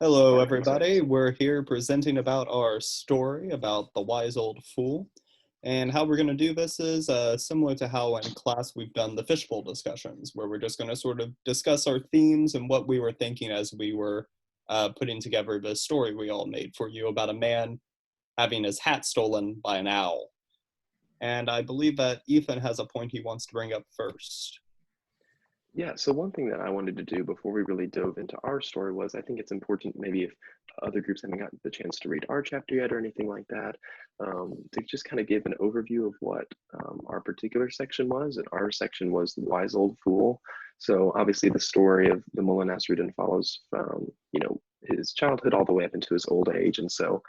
Hello, Alright, so everybody. We're here presenting about our story about the wise old fool. And how we're going to do this is similar to how in class we've done the fishbowl discussions, where we're just going to sort of discuss our themes and what we were thinking as we were putting together the story we all made for you about a man having his hat stolen by an owl. And I believe that Ethan has a point he wants to bring up first. yeah, so one thing that I wanted to do before we really dove into our story was I think it's important maybe if other groups haven't gotten the chance to read our chapter yet or anything like that, to just kind of give an overview of what our particular section was. And our section was the wise old fool. So obviously the story of the Mullah Nasruddin follows from, his childhood all the way up into his old age. And so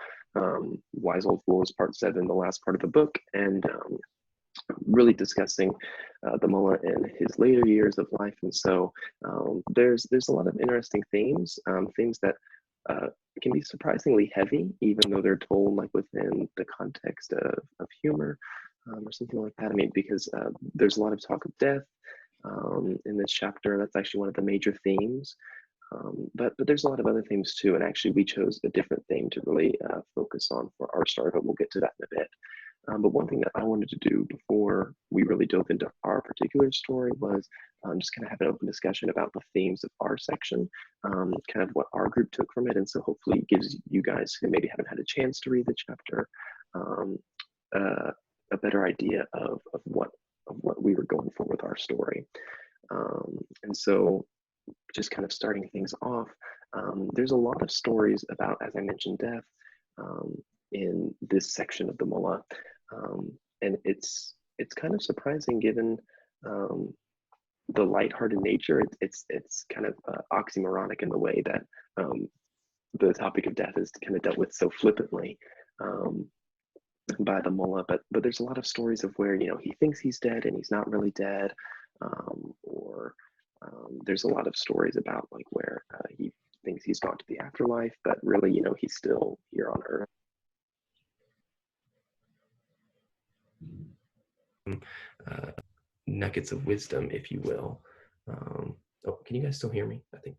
wise old fool is part 7, the last part of the book. And really discussing the mullah in his later years of life. And so there's a lot of interesting themes, things that can be surprisingly heavy, even though they're told like within the context of humor or something like that. I mean, because there's a lot of talk of death in this chapter. That's actually one of the major themes. But there's a lot of other themes too, and actually we chose a different theme to really focus on for our story, but we'll get to that in a bit. But one thing that I wanted to do before we really dove into our particular story was just kind of have an open discussion about the themes of our section, kind of what our group took from it. And so hopefully it gives you guys who maybe haven't had a chance to read the chapter um, a better idea of what we were going for with our story. And so just kind of starting things off, there's a lot of stories about, as I mentioned, death in this section of the Mullah. And it's kind of surprising given the lighthearted nature. It's kind of oxymoronic in the way that the topic of death is kind of dealt with so flippantly by the mullah. But there's a lot of stories of where he thinks he's dead and he's not really dead, or there's a lot of stories about like where he thinks he's gone to the afterlife, but really he's still here on Earth. Nuggets of wisdom, if you will. Can you guys still hear me? I think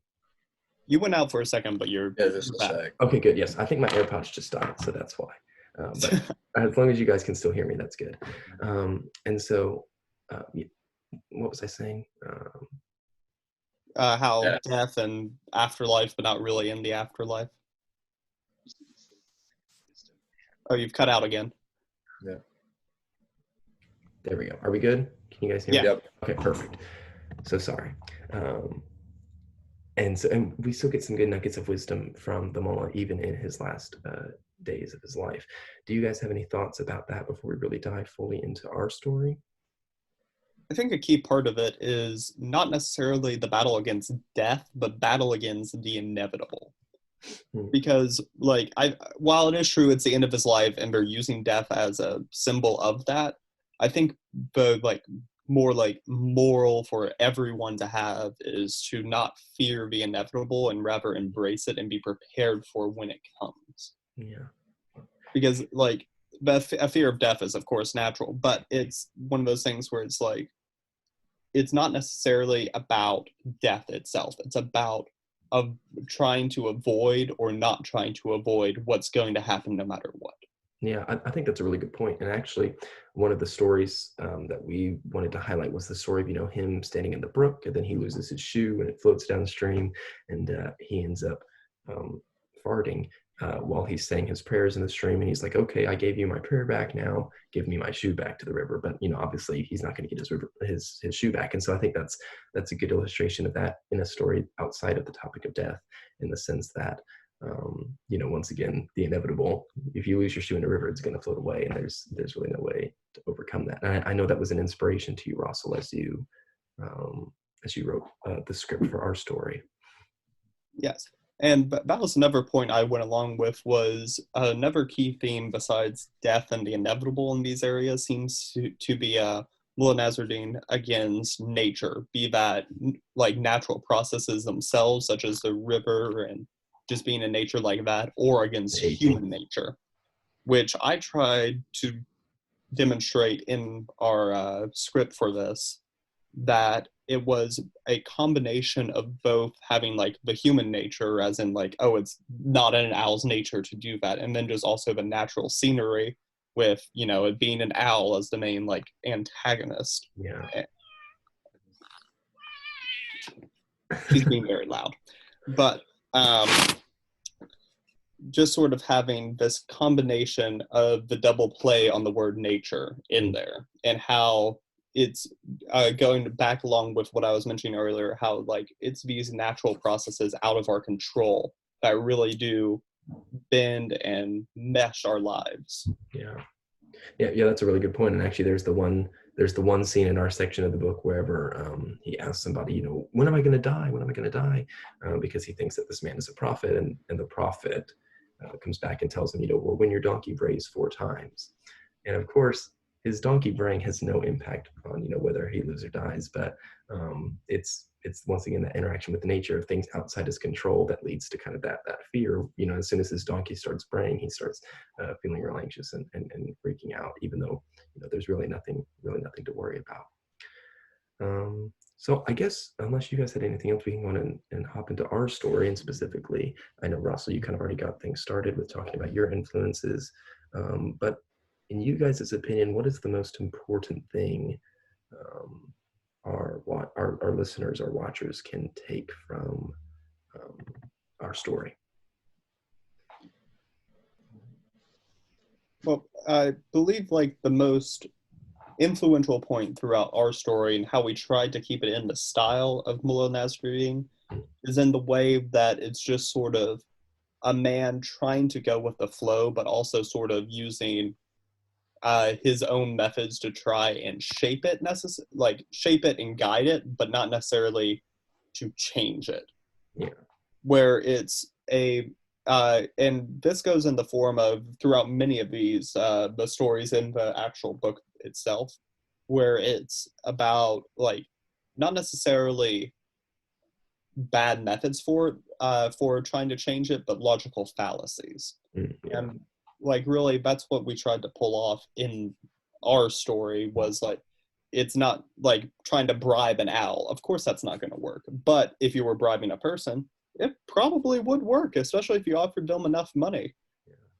You went out for a second, but you're just a back. sec. Okay, good. Yes, I think my AirPods just died, so that's why. But as long as you guys can still hear me, that's good. And so, what was I saying? How death and afterlife, but not really in the afterlife. Oh, you've cut out again. Yeah. There we go. Are we good? Can you guys hear me? Yep. Okay, perfect. So sorry. And we still get some good nuggets of wisdom from the mullah, even in his last days of his life. Do you guys have any thoughts about that before we really dive fully into our story? I think a key part of it is not necessarily the battle against death, but battle against the inevitable. Because, while it is true it's the end of his life and they're using death as a symbol of that, I think the more moral for everyone to have is to not fear the inevitable and rather embrace it and be prepared for when it comes. Yeah. Because a fear of death is of course natural, but it's one of those things where it's not necessarily about death itself. It's about trying to avoid or not trying to avoid what's going to happen no matter what. Yeah, I think that's a really good point. And actually, one of the stories that we wanted to highlight was the story of, him standing in the brook, and then he loses his shoe and it floats downstream, and he ends up farting while he's saying his prayers in the stream. And he's like, okay, I gave you my prayer back, now give me my shoe back to the river. But, obviously he's not going to get his shoe back. And so I think that's a good illustration of that in a story outside of the topic of death, in the sense that once again, the inevitable, if you lose your shoe in a river, it's going to float away, and there's really no way to overcome that. And I know that was an inspiration to you, Russell, as you wrote the script for our story. Yes. And that was another point I went along with, was another key theme besides death and the inevitable in these areas seems to be Mullah Nasruddin against nature, be that natural processes themselves, such as the river and just being in nature like that, or against human nature, which I tried to demonstrate in our script for this, that it was a combination of both having like the human nature, as in like, oh, it's not in an owl's nature to do that, and then just also the natural scenery with, you know, it being an owl as the main like antagonist. Yeah. She's being very loud. But just sort of having this combination of the double play on the word nature in there, and how it's going back along with what I was mentioning earlier, how like it's these natural processes out of our control that really do bend and mesh our lives. Yeah, that's a really good point. And actually, there's the one scene in our section of the book wherever he asks somebody, you know, when am I going to die? When am I going to die? Because he thinks that this man is a prophet, and the prophet comes back and tells him, you know, well, when your donkey brays 4 times. And of course, his donkey braying has no impact on, you know, whether he lives or dies. But it's once again that interaction with nature of things outside his control that leads to kind of that fear. You know, as soon as his donkey starts braying, he starts feeling real anxious and freaking out, even though, you know, there's really nothing to worry about. So I guess unless you guys had anything else, we can go on and hop into our story. And specifically, I know, Russell, you kind of already got things started with talking about your influences, but in you guys' opinion, what is the most important thing our listeners, our watchers can take from our story? Well, I believe like the most influential point throughout our story and how we tried to keep it in the style of Mullah Nasruddin is in the way that it's just sort of a man trying to go with the flow, but also sort of using his own methods to try and shape it, shape it and guide it, but not necessarily to change it. Yeah. Where it's and this goes in the form of throughout many of these the stories in the actual book itself, where it's about like not necessarily bad methods for trying to change it, but logical fallacies. Yeah. And like really that's what we tried to pull off in our story, was like it's not like trying to bribe an owl. Of course that's not going to work, but if you were bribing a person, it probably would work, especially if you offered them enough money.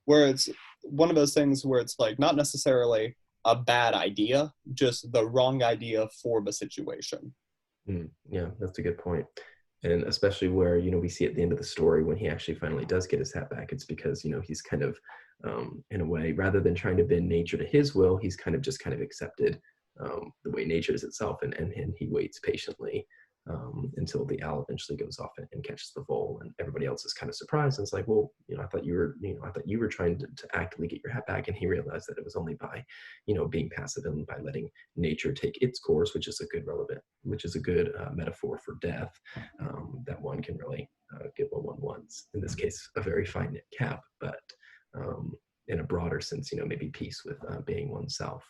Where it's one of those things where it's like not necessarily a bad idea, just the wrong idea for the situation. Yeah, that's a good point. And especially where, you know, we see at the end of the story when he actually finally does get his hat back, it's because, you know, he's kind of, in a way, rather than trying to bend nature to his will, he's kind of accepted the way nature is itself, and he waits patiently until the owl eventually goes off and catches the vole, and everybody else is kind of surprised and it's like, well, you know, I thought you were trying to actively get your hat back. And he realized that it was only by, you know, being passive and by letting nature take its course, which is a good metaphor for death, that one can really get what one wants. In this case, a very fine knit cap, but in a broader sense, you know, maybe peace with being oneself.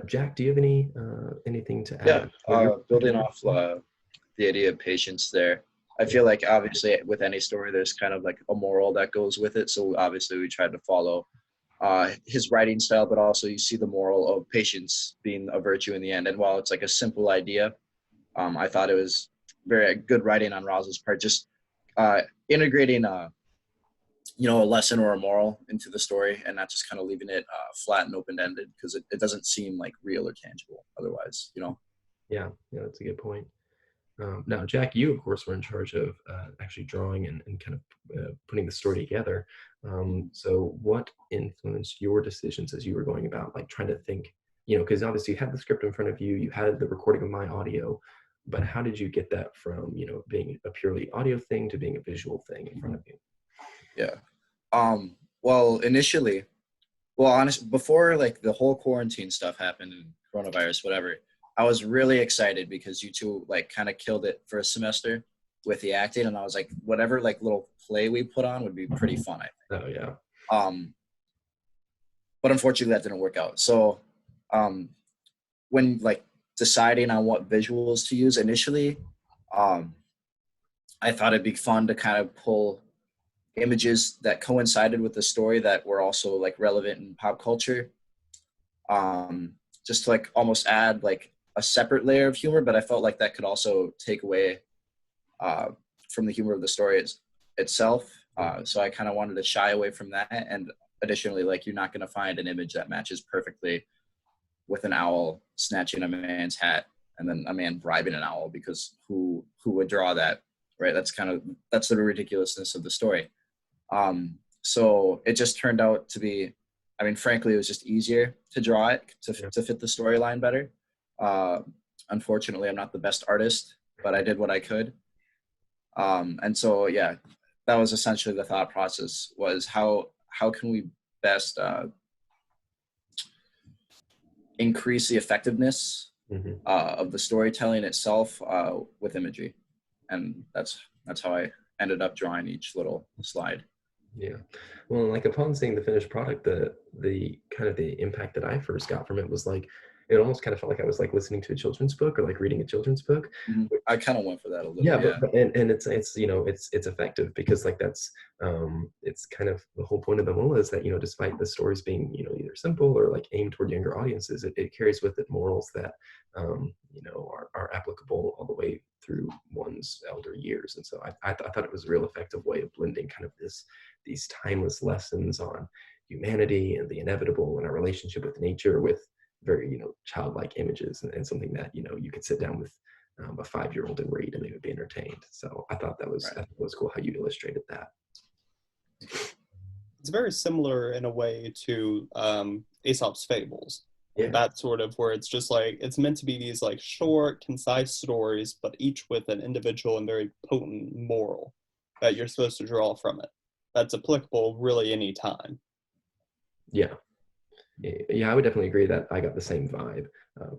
Jack, do you have anything to add? Yeah, building off the idea of patience there. I feel like obviously with any story, there's kind of like a moral that goes with it. So obviously we tried to follow his writing style, but also you see the moral of patience being a virtue in the end. And while it's like a simple idea, I thought it was very good writing on Roz's part, just integrating you know, a lesson or a moral into the story, and not just kind of leaving it flat and open-ended, because it doesn't seem like real or tangible otherwise, you know? Yeah, that's a good point. Now, Jack, you, of course, were in charge of actually drawing and kind of putting the story together. So what influenced your decisions as you were going about, like, trying to think, you know, because obviously you had the script in front of you, you had the recording of my audio, but how did you get that from, you know, being a purely audio thing to being a visual thing in front of you? Yeah. Well, initially, before like the whole quarantine stuff happened and coronavirus, whatever, I was really excited because you two like kind of killed it for a semester with the acting, and I was like, whatever like little play we put on would be pretty fun, I think. Oh yeah. But unfortunately that didn't work out. So when like deciding on what visuals to use initially, I thought it'd be fun to kind of pull images that coincided with the story that were also like relevant in pop culture, just to like almost add like a separate layer of humor, but I felt like that could also take away from the humor of the story itself. So I kind of wanted to shy away from that. And additionally, like, you're not going to find an image that matches perfectly with an owl snatching a man's hat and then a man bribing an owl, because who would draw that, right? That's the ridiculousness of the story. So it just turned out to be, I mean, frankly, it was just easier to draw it to fit the storyline better. Unfortunately, I'm not the best artist, but I did what I could. And so, yeah, that was essentially the thought process, was how can we best increase the effectiveness of the storytelling itself with imagery. And that's how I ended up drawing each little slide. Yeah. Well, like, upon seeing the finished product, the kind of the impact that I first got from it was like, it almost kind of felt like I was like listening to a children's book, or like reading a children's book. I kind of went for that a little. Yeah, but and it's you know, it's effective, because like that's it's kind of the whole point of the Mullah, is that, you know, despite the stories being, you know, either simple or like aimed toward younger audiences, it carries with it morals that you know, are applicable all the way through one's elder years. And so I thought it was a real effective way of blending kind of these timeless lessons on humanity and the inevitable and our relationship with nature with very, you know, childlike images, and something that, you know, you could sit down with a 5-year-old and read, and they would be entertained. So I thought that was cool how you illustrated that. It's very similar in a way to Aesop's Fables. Yeah. That sort of, where it's just like, it's meant to be these like short, concise stories, but each with an individual and very potent moral that you're supposed to draw from it. That's applicable really any time. Yeah, I would definitely agree that I got the same vibe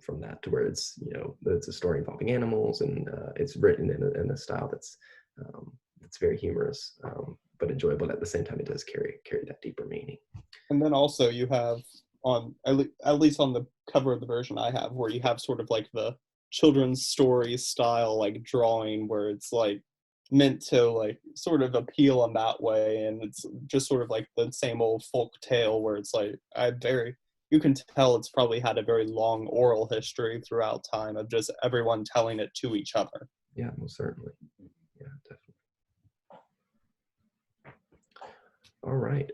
from that, to where it's, you know, it's a story involving animals, and it's written in a style that's very humorous, but enjoyable. At the same time, it does carry that deeper meaning. And then also you have on, at least on the cover of the version I have, where you have sort of like the children's story style like drawing, where it's like meant to like sort of appeal in that way, and it's just sort of like the same old folk tale, where it's like you can tell it's probably had a very long oral history throughout time of just everyone telling it to each other. Yeah, most certainly. Yeah, definitely. All right.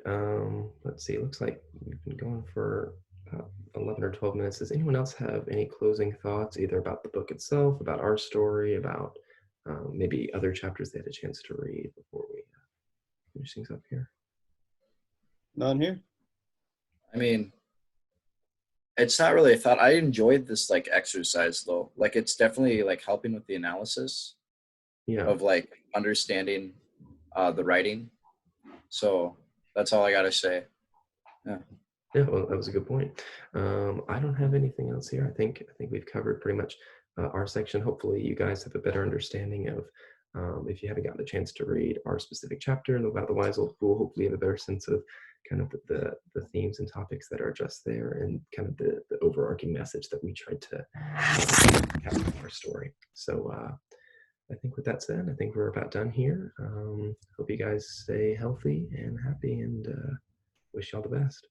Let's see. It looks like we've been going for about 11 or 12 minutes. Does anyone else have any closing thoughts, either about the book itself, about our story, about maybe other chapters they had a chance to read before we finish things up here? None here. I mean, it's not really a thought. I enjoyed this like exercise though. Like, it's definitely like helping with the analysis of like understanding the writing. So that's all I gotta say. Yeah, well, that was a good point. I don't have anything else here. I think we've covered pretty much our section. Hopefully you guys have a better understanding of, if you haven't gotten the chance to read our specific chapter about the Wise Old Fool, hopefully you have a better sense of kind of the themes and topics that are addressed there, and kind of the overarching message that we tried to capture in our story. So I think with that said, I think we're about done here. Hope you guys stay healthy and happy, and wish you all the best.